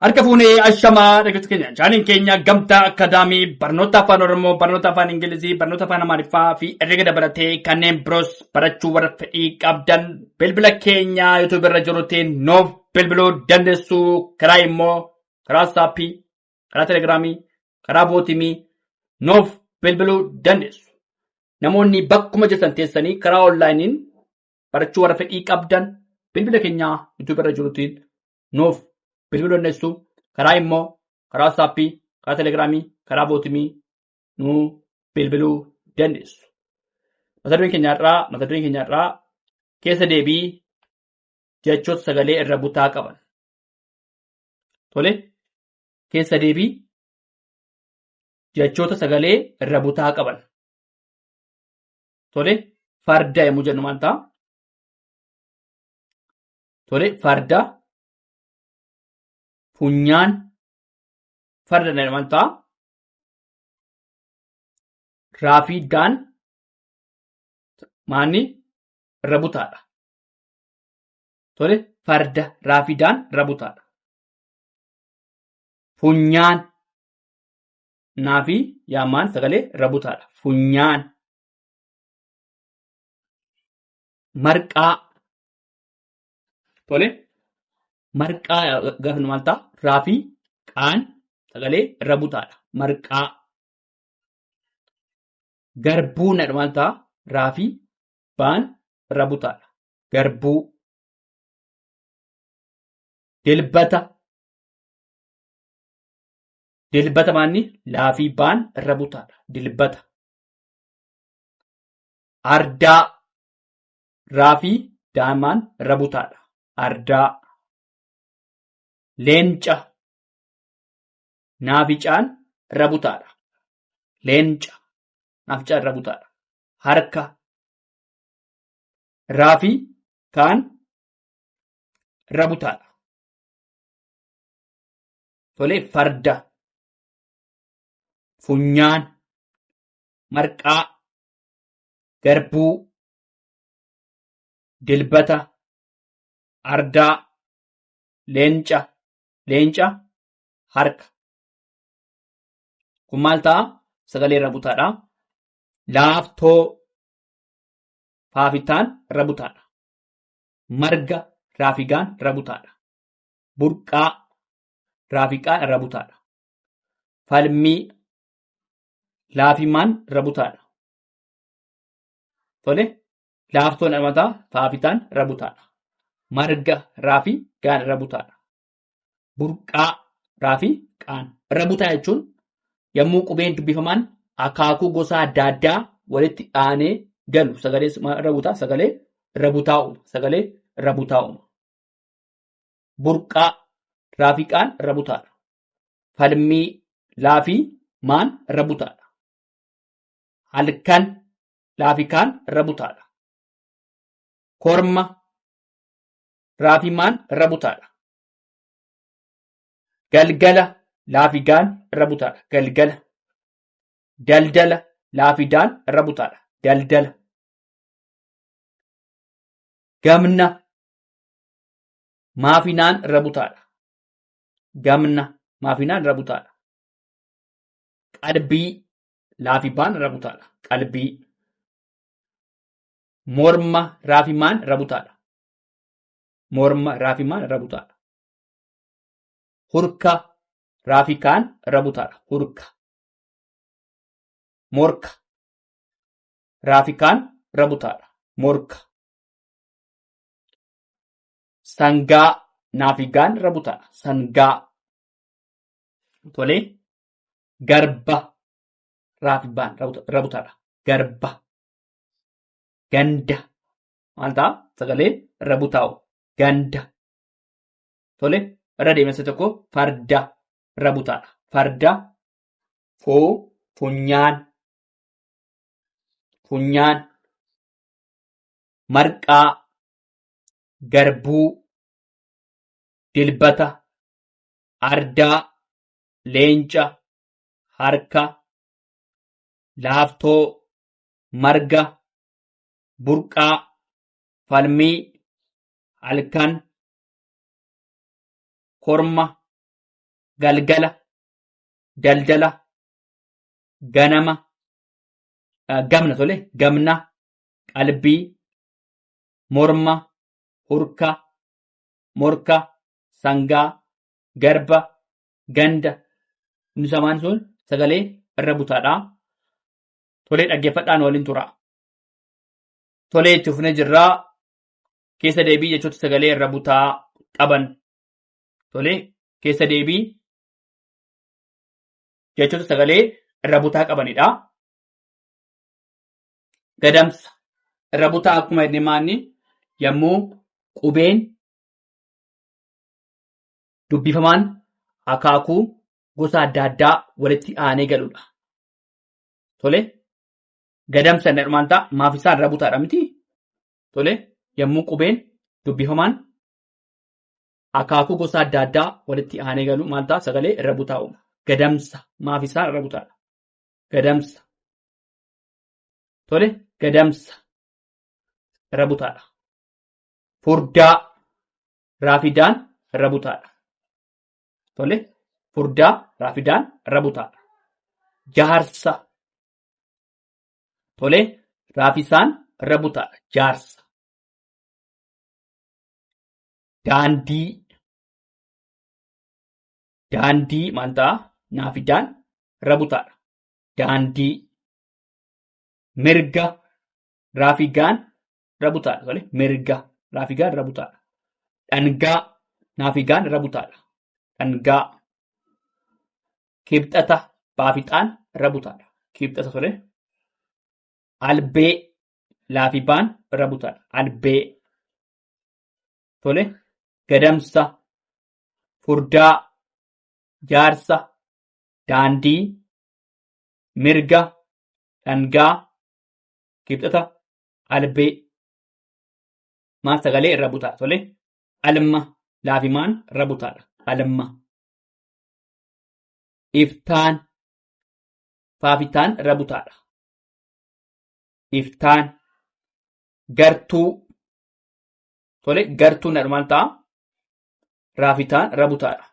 Harka fuunee ashamaa dhaggeeffattoota keenya chaaniin keenya gamtaa akaadaamii barnoota afaan oromoo barnoota afaan ingilizii barnoota afaan amaariffaa fi herrega dabalatee kanneen biroos barachuu warra fedhii qabdan bilbila keenya yuutuub irra jirutiin noof bilbiluu dandeessu. Karaa immoo karaa saappii karaa telegiraamii karaa bootimii noof bilbiluu dandeessu. Namoonni bakkuma jirtan teessanii karaa onlaayiniin barachuu warra fedhii qabdan bilbila keenya yuutuub irra jirutiin noof bilbiluu dandeessu. Karaa immoo karaa saappii karaa telegiraamii karaa bootimii nu bilbiluu dandeessu. Mata dureen keenya irraa keessa deebii jechoota sagalee irra butaa qaban. Tole keessa deebii jechoota sagalee irra butaa qaban. Tole farda yommuu jennu maal ta'a? Tole farda. Funyaan farda maal ta'a? Raafiidhaan maanni irra butaadha. Tole farda raafiidhaan irra butaadha. Funyaan naafi yaamaan sagalee irra butaadha. Funyaan. Marqaa. Tole marqaa gaafa maal ta'a? Raafii qaan sagalee irra butaadha. Marqaa. Garbuu maal ta'a? Raafii baan irra butaadha. Garbuu. Dilbata. Dilbata maanni laafii baan irra butaadha. Dilbata. Ardaa. Raafii daamaan irra butaadha. Ardaa. Leenca. Naaficaan irra butaadha. Leenca. Naaficaan irra butaadha. Harka. Raafii kaan irra butaadha. Tole farda. Funyaan. Marqaa. Garbuu. Dilbata. Ardaa. Leenca. Leenca. Harka. Kun maal ta'a? Sagalee irra butaadha. Laaftoo. Faafitaan irra butaadha. Marga. Raafigaan irra butaadha. Burqaa. Raafiqaan irra butaadha. Falmii. Laafimaan irra butaadha. Tole. Laaftoon mataa faafitaan irra butaadha. Marga. Raafigaan irra butaadha. Burqaa. Raafiqaan irra butaa jechuun yommuu qubeen dubbifaman akaakuu gosa adda addaa walitti aanee galu sagalee irra butaa sagalee irra butaa uuma. Sagalee irra butaa uuma. Burqaa. Raafiqaan irra butaadha. Falmii. Laafii maan irra butaadha. Halkan. Laafikaan irra butaadha. Korma. Raafimaan irra butaadha. Galgala. Laafigaan irra butaadha. Galgala. Daldala. Laafidaan irra butaadha. Daldala. Gamna. Maafinaan irra butaadha. Gamna. Maafinaan irra butaadha. Qalbii. Laafibaan irra butaadha. Qalbii. Morma. Raafimaan irra butaadha. Morma. Raafimaan irra butaadha. Hurka. Raafikaan irra butaadha. Hurka. Morka. Raafikaan irra butaadha. Morka. Sangaa. Naafigaan irra butaadha. Sangaa. Tole. Garba. Raafibaan irra butaadha. Garba. Ganda. Maal ta'a? Sagalee irra butaa'u. Ganda. Tole. Irra deemsa tokko farda irra butaadha. Farda. Funyaan. Funyaan. Marqaa. Garbuu. Dilbata. Ardaa. Leenca. Harka. Laaftoo. Marga. Burqaa. Falmii. Halkan. Korma. galgala, daldala, ganama, gamna tole, gamna, qalbii, morma, hurka, morka, sangaa, garba, ganda. Inni samaan sun sagalee irra butaadha. Tolee dhaggeeffadhaan waliin tura. Tolee itti fufnee jirraa. Keessa deebii jechoota sagalee irra butaa qaban. Tolee keessa deebii jechoota sagalee irra butaa qabanidha. Gadamsa irra butaa akkuma inni maanni yommuu qubeen dubbifamaan akaakuu gosa adda addaa walitti aanee galudha. Tole gadamsa inni dhumaan ta'a maaf isaan irra butaadha miti. Tole yommuu qubeen dubbifamaan akaakuu gosa adda addaa walitti aanee galu maal ta'a sagalee irra butaa uuma. Gadamsa maaf isaan irra butaadha. Gadamsa. Tole gadamsa irra butaadha. Furdaa raafidaan irra butaadha. Tole furdaa raafidaan irra butaadha. Jaarsa. Tole raafisaan irra butaadha. Jaarsa. Daandii. Daandii maal ta'a naafidaan irra butaadha. Daandii. Mirga raafigaan irra butaadha. Tole mirga raafigaan irra butaadha. Dhangaa naafigaan irra butaadha. Dhangaa. Kibxata baafixaan irra butaadha. Kibxata tole. Albee laafibaan irra butaadha. Albee. Tole. Gadamsa. Furdaa. Jaarsa. Daandii. Mirga. Dhangaa. Kibxata. Albee. Maal sagalee irra butaa. Tole. Alma laafimaan irra butaadha. Alma. Iftaan faafitaan irra butaadha. Iftaan. Gartuu. Tole gartuun maal ta'a raafitaan irra butaadha.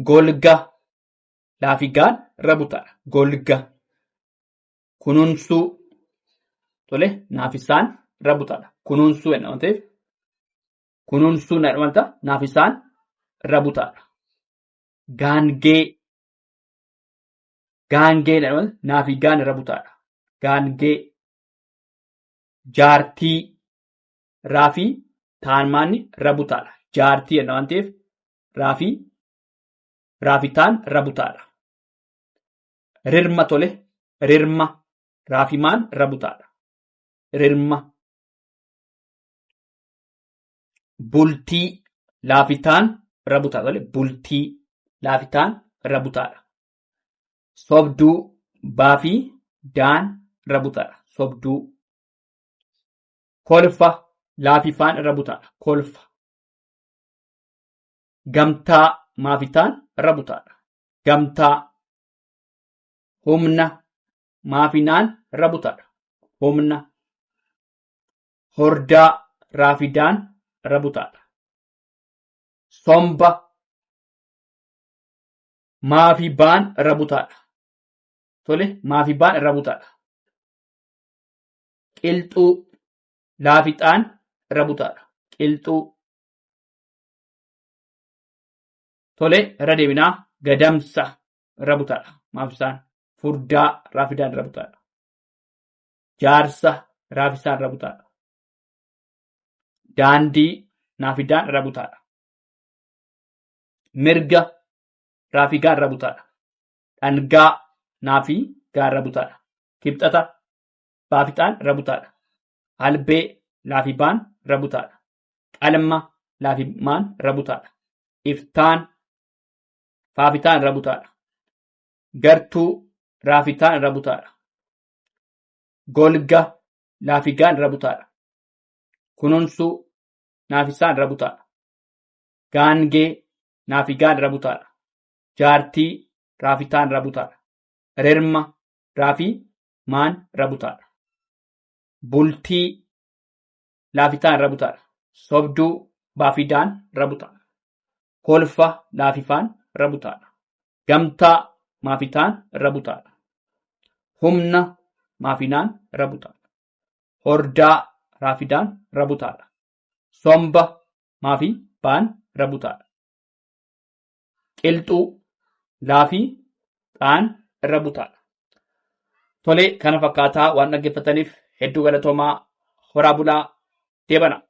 Golga laafigaan irra butaadha. Golga. Kunuunsuu. Tole naafisaan irra butaadha. Kunuunsuu jedhama ta'eef kunuunsuu maal ta'a naafisaan irra butaadha. Gaangee. Gaangee naafigaan irra butaadha. Gaangee. Jaartii. Raafii taanmaanni irra butaadha. Jaartii jedhama waan ta'eef raafitaan irra butaadha. Rirma tole. Rirma raafimaan irra butaadha. Rirma. Bultii laafitaan irra butaadha. Tole bultii laafitaan irra butaadha. Sobduu baafii daan irra butaadha. Sobduu. Kolfa laafifaan irra butaadha. Kolfa. Gamtaa maafitaan irra butaadha. Gamtaa. Humna maafinaan irra butaadha. Humna. Hordaa raafidaan irra butaadha. Somba maafibaan irra butaadha. Tole maafibaan irra butaadha. Qilxuu laafixaan irra butaadha. Qilxuu. Tole irra deebinaa gadamsa irra butaadha. Maafisaan. Furdaa raafidaan irra butaadha. Jaarsa raafisaan irra butaadha. Daandii naafidaan irra butaadha. Mirga raafigaan irra butaadha. Dhangaa naafigaa irra butaadha. Kibxata baafixaan irra butaadha. Albee laafibaan irra butaadha. Qalma laafimaan irra butaadha. Iftaan faafitaan irra butaadha. Gartuu raafitaan irra butaadha. Golga laafigaan irra butaadha. Kunuunsuu naafisaan irra butaadha. Gaangee naafigaan irra butaadha. Jaartii raafitaan irra butaadha. Rirma raafii maan irra butaadha. Bultii laafitaan irra butaadha. Sobduu baafidaan irra butaadha. Kolfa laafifaan irra butaadha. Gamtaa maafitaan irra butaadha. Humna maafinaan irra butaadha. Hordaa raafidaan irra butaadha. Somba maafii baan irra butaadha. Qilxuu laafii dhaan irra butaadha. Tolee, kana fakkaataa waan dhaggeeffataniif hedduu galatoomaa. Horaa bulaa deebana.